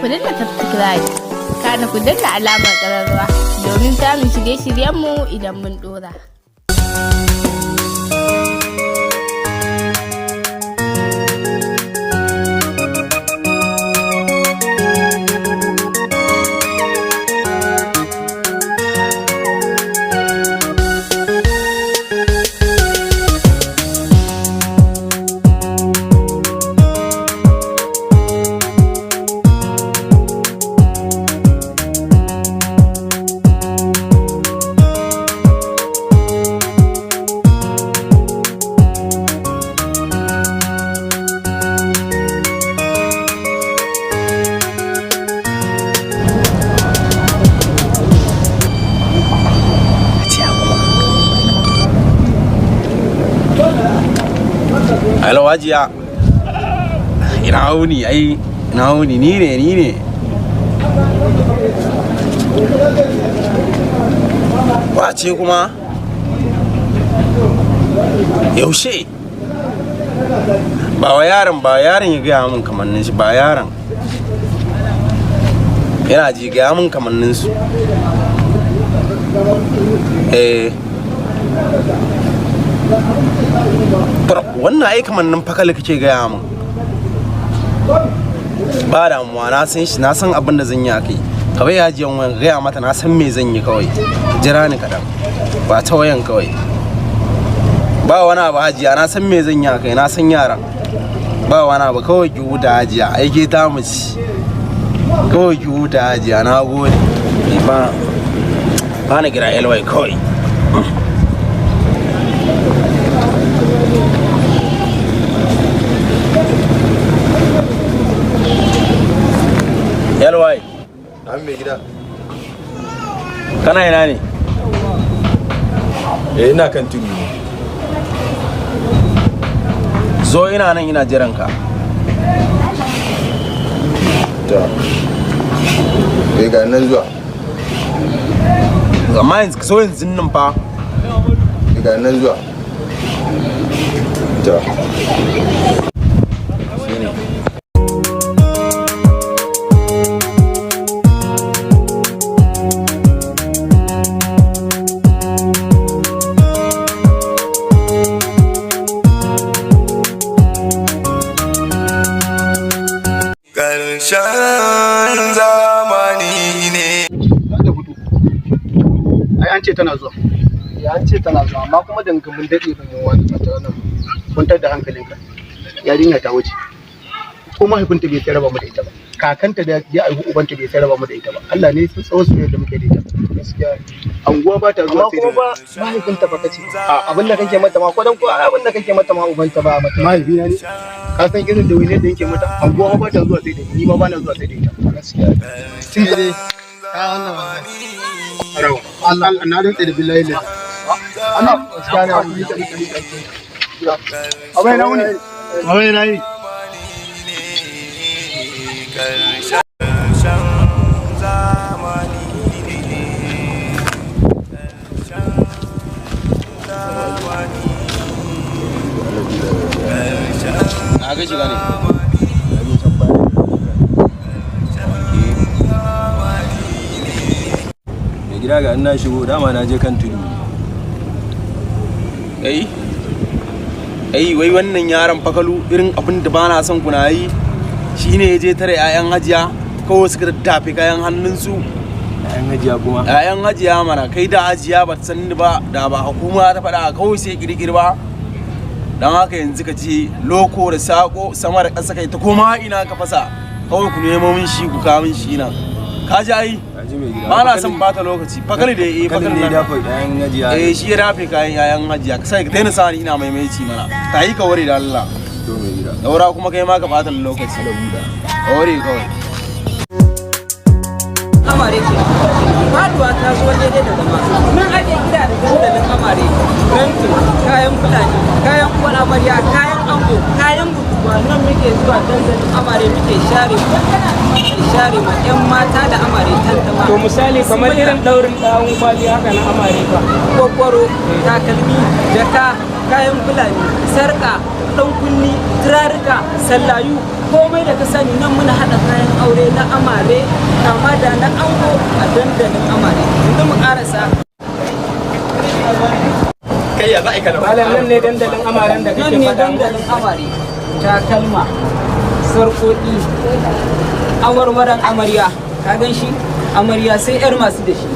ku danna subscribe, kana ku danna alamar ƙararrawa domin samun shirye-shiryenmu idan mun ɗora. Hello Hajiya. Ina wuni ni ne. Wace kuma? Yaushe? Ba yaron ya gaya min kamannin shi, ba yaron. Yana ji gaya min kamannin su. Wannan ai kamannin fakali kake gaya min. Ba damuwa, na san shi, na san abin da zan yi akai. Kawai Hajiyan wayan gaya mata na san me zan yi kawai. Jira ni kaɗan. Ba ta wayan kawai. Ba wani abu Hajiya, na san me zan yi akai, na san yaran. Ba wani abu, kawai ki huta Hajiya, aike ta mu ci. Kawai ki huta Hajiya, na gode. Ba na kira LY kawai. LY. An mai gida. Kana ina ne? Ina kan tudu. Zo ina nan ina jiran ka. Ta. Ga nan zuwa. Amma yanzu nan fa. Ga nan zuwa. Ta. Ƙarshen zamani ne. Ai an ce tana zuwa. An ce tana zuwa, amma kuma dan mun dade ban yi wani fata nan. Kwantar da hankalinka. Yarinya ta wuce. Ko mahaifinta bai tsara ba mu da ita ba. Kakanta da ya aihu ubanta bai tsara ba mu da ita ba. Allah ne sun tsawo su da muke da ita. Gaskiya. Anguwa ba ta zuwa sai da mahaifinta ba kace. Abin da kake mata ma ko dan ko abin da kake mata ma ubanta ba mata. Mahaifina ne. Ka san irin da wani da yake mata, anguwa ba ta zuwa sai da ni ma ba na zuwa sai da ita. Gaskiya. Tun da ka wannan arawa. Allah na rantsa da billahi ne. Allah gaskiya ne wani da abai na wuni. Abai na yi. Na ga shiga ne. Mai gida ga ina shigo, dama na je kan tudu. Wai wannan yaron fakalu irin abin da ba na son kuna yi shine ya je tare 'ya'yan Hajiya kawai suka tafi kayan hannunsu. 'Ya'yan Hajiya kuma? 'Ya'yan Hajiya mana, kai da Hajiya ba ta san ni ba, da ba hukuma ta faɗa kawai sai kirkir ba. Dan haka yanzu ka ce loko da sako sama da ƙasa kai ta koma ina ka fasa kawai ku nemo min shi ku kawo min shi nan. Ka ji ai? Ba na son bata lokaci. Fakali da fakali ne dafa 'ya'yan Hajiya. Shi ya dafe kayan 'ya'yan Hajiya. Ka sai ka daina sani ina maimaici mana. Ta yi ka ware da Allah. To mai gida. Daura kuma kai ma ka bata lokaci. Ka ware kawai. Amare ce faduwa ta zo daidai da zama mun ajiye gida da dandalin amare rankin kayan fulani kayan uwar amarya kayan ango kayan bukukuwa nan muke zuwa dandalin amare muke share ma yan mata da amare tantama. To misali kamar irin daurin ɗawun kwali haka na amare fa kwakwaro takalmi jaka kayan fulani sarka dan kunni turarika sallayu komai da ka sani nan muna hada kayan aure na amare amare kama da na ango a dandalin amare. Yanzu mu karasa. Kai ya za a yi kalma. Malam nan ne dandalin amaren da Nan kake ne faɗa. dandalin amare. Takalma, sarƙoƙi, awarwaran amarya. Ka gan shi? Amarya sai 'yar masu da shi.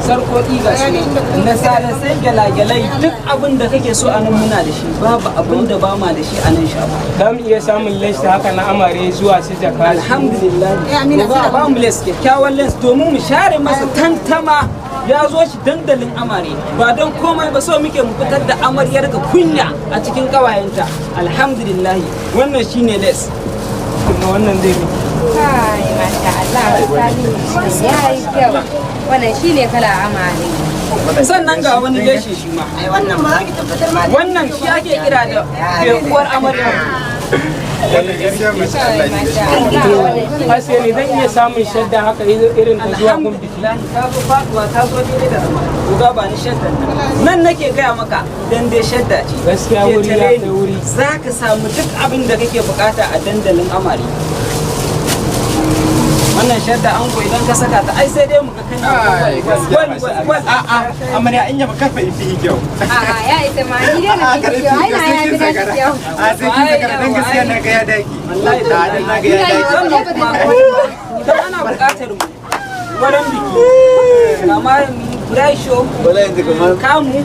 Sarƙoƙi ga shi na sale sai gyalagyalai duk abin da kake so a nan muna da shi babu abin da ba ma da shi a nan shafa. Za mu iya samun lace haka na amare zuwa su jaka. Alhamdulillah ba mu les kyakkyawan les domin mu share masa tantama ya zo shi dandalin amare ba don komai ba so muke mu fitar da amaryar ga kunya a cikin kawayenta. Alhamdulillah wannan shine les Kuma wannan zai yi. Kai, masha Allah, misali ya yi kyau. Wannan shi ne kala amare. sannan ga wani gashi shi ma wannan shi ake kira da uwar amarya. Asali zan iya samun shadda haka irin ta zuwa kun biki. Alhamdulillah ta zo faduwa ta zo daidai da rama. Uga ba ni shaddan nan nake gaya maka dan dai shadda ce. Gaskiya wuri ya kai wuri. Za ka samu duk abin da kake bukata a dandalin amare. Wannan shadda an ko idan ka saka ta ai sai dai muka kan amarya in yaba kafa ifi kyau. A'a, ya isa ma ni dai na fi kyau. Ai na ya fi na kyau. A sai kin saka dan gaskiya na ga ya daki. wallahi da dan na ga ya daki. idan ana bukatar mu wurin biki kama brai show kamu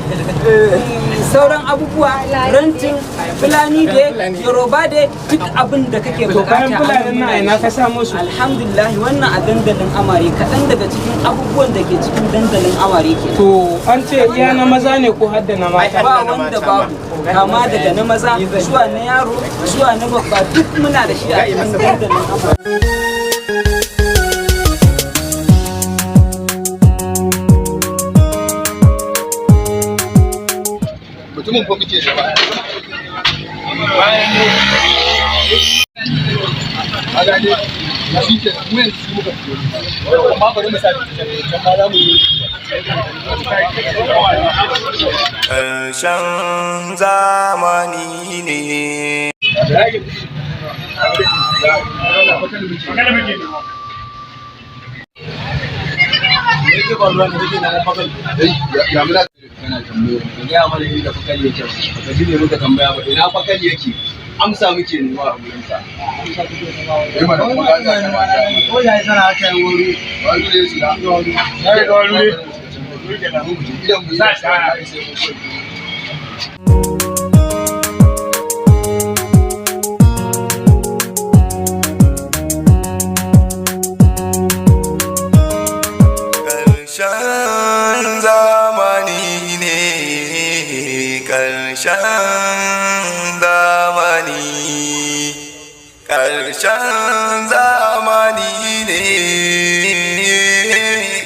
sauran abubuwa renting fulani de yoruba de duk abin da kake To bukata kayan fulanin na ina ka samu su. alhamdulillah wannan a dandalin amare kaɗan daga cikin abubuwan da ke cikin dandalin amare ke To an ce iya na maza ne ko hadda na mata. ba wanda babu kama daga na maza zuwa na yaro zuwa na babba duk muna da shi a cikin dandalin amare. mutumin ko muke da ba ala ne shi ke mun su muka fito amma bari mu sa can ma za mu yi ƙarshen zamani ne. ya muna kana tambayo ya mana inda fakali yake baka ji ne muka tambaya ba ina fakali yake amsa muke nema a gurin sa eh mana ko ga ga ko ya sana haka yi wuri wani ne su da ya ga wani idan mu sa sai mu Ƙarshen zamani ne, ƙarshen zamani, ƙarshen zamani ne,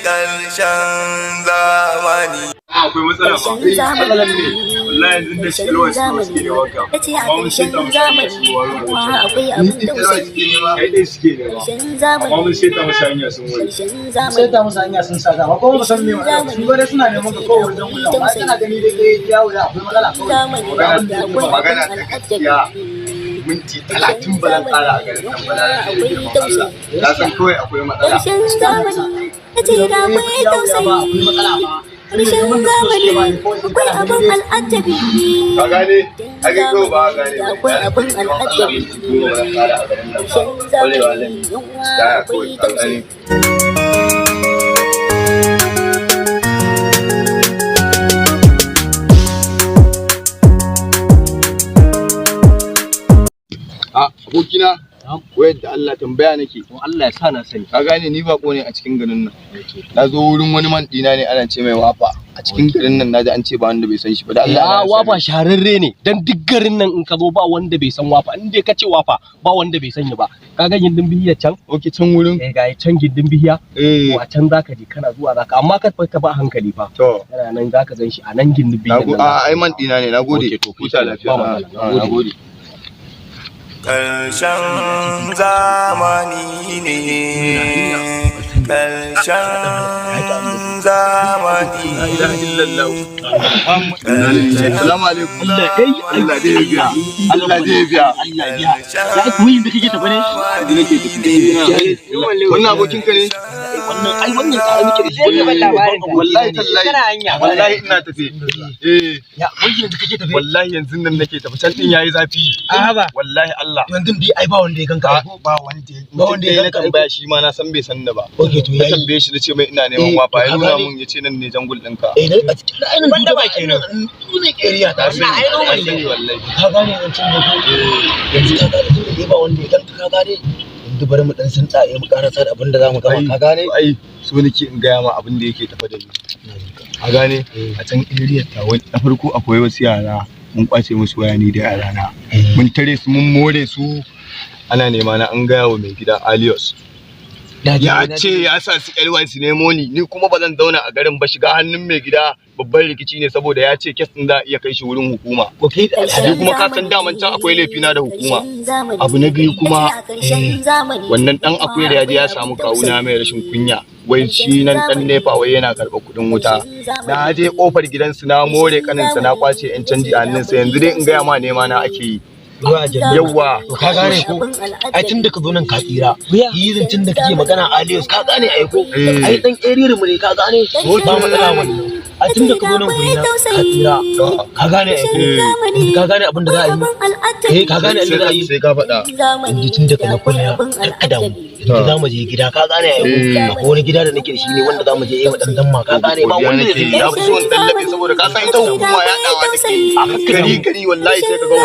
ƙarshen zamani. Akwai matsala ba. Matsalan ne. Wallahi yanzu da shi alwa suke ne wanka. Amma mun shaita musu akwai abin da kai dai suke ne ba. Amma mun shaita musu hanya sun wuri. sai ta musu hanya sun sa dama ko mu san me wannan su bare suna neman ka kowa wajen kula amma kana gani da kai yawo ya akwai matsala kawai Magana ta gaskiya. Minti 30 ba zan ƙara a garin nan ba na san kawai akwai matsala. Ƙarshen zamani ya ce da akwai tausayi ƙarshen zamani akwai abin al'ajabi Ka gane? Ake ko ba gane. akwai abin al'ajabi ƙarshen zamani yawa akwai tausayi abokina wayar da Allah tambaya nake Allah ya sa na sani. ka gane ni bako ne a cikin garin nan na zo wurin wani man dina ne ana ce mai wafa a cikin garin nan naji an ce ba wanda bai san shi ba da Allah wafa shahararre ne dan duk garin nan in ka zo ba wanda bai san wafa in dai ka ce wafa ba wanda bai sani ba ka ga gindin bihiya can oke can wurin ga can gindin bihiya eh to a can zaka je kana zuwa zaka amma ka fita ba hankali fa to kana nan zaka gan shi a nan gindin bihiya nan ai man dina ne nagode Okay, to huta lafiya nagode Ƙarshen zamani ne, ƙarshen zamani. zamani Assalamu alaikum. Allah dai ya biya. Allah dai ya biya. Ya ku yin da kake tafi ne? Nake tafi. Wannan abokin ka ne? Wannan tare muke da shi. Wallahi tallahi. Wallahi ina tafi. Ya wai yanzu kake tafi? Wallahi yanzu nan nake tafi. Can din yayi zafi. Wallahi Allah. Yanzu dai ai ba wanda ya ganka. Ba wanda ya ganka. Tambaya shi ma na san bai san da ba. Okay to yayi. Tambaye shi nace mai ina neman wafa. Ya nuna mun yace nan ne jangul ɗinka. A cikin ainin wanda ba kenan. Sunan area ta sai ai wallahi ka gane wancan ne ko yanzu ka gane tun da ba wanda ya ganka ka gane yanzu bari mu dan san tsaye mu karasa da abin da zamu gama ka gane ai so nake in gaya ma abin da yake tafa da ni ka gane a can area ta wani na farko akwai wasu yara mun kwace musu waya ni da yara na mun tare su mun more su ana nema na an gaya wa mai gida Alios ya ce ya sa su ƴarwan su nemo ni kuma ba zan zauna a garin ba shiga hannun mai gida babban rikici ne saboda ya ce kes din za a iya kai shi wurin hukuma ni kuma ka san daman can akwai laifina da hukuma abu na biyu kuma wannan dan akwai da ya je ya samu kawuna mai rashin kunya wai shi nan dan nefa wai yana karɓar kuɗin wuta na je kofar gidansu na more kaninsa na kwace yan canji a hannunsa yanzu dai in gaya ma nema na ake yi yawwa ka gane ko ai tun da ka zo nan ka tsira yi zancin da kake magana Alios ka gane ai ko ai dan area mu ne ka gane ba matsala wannan ai tun da ka zo nan guri na ka tsira ka gane ai ko ka gane abin da za a yi ka gane abin da za a yi sai ka faɗa inji tun da ka na kunya ka damu za mu je gida ka gane ai ko wani gida da nake da shi ne wanda za mu je yi mu dan damma ka gane ba wanda zai ya fi son tallafi saboda ka san ita hukuma ya dawa take gari wallahi sai ka ga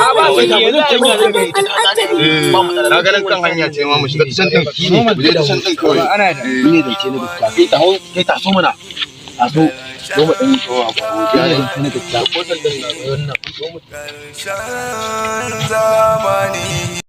na ganin kan hanya ce ma mu shiga can din mu je can din kawai ana da ne da ce ne gaskiya kai ta so mana a so zo mu dan so abu ya da ne gaskiya ko san din na wannan so mu zamani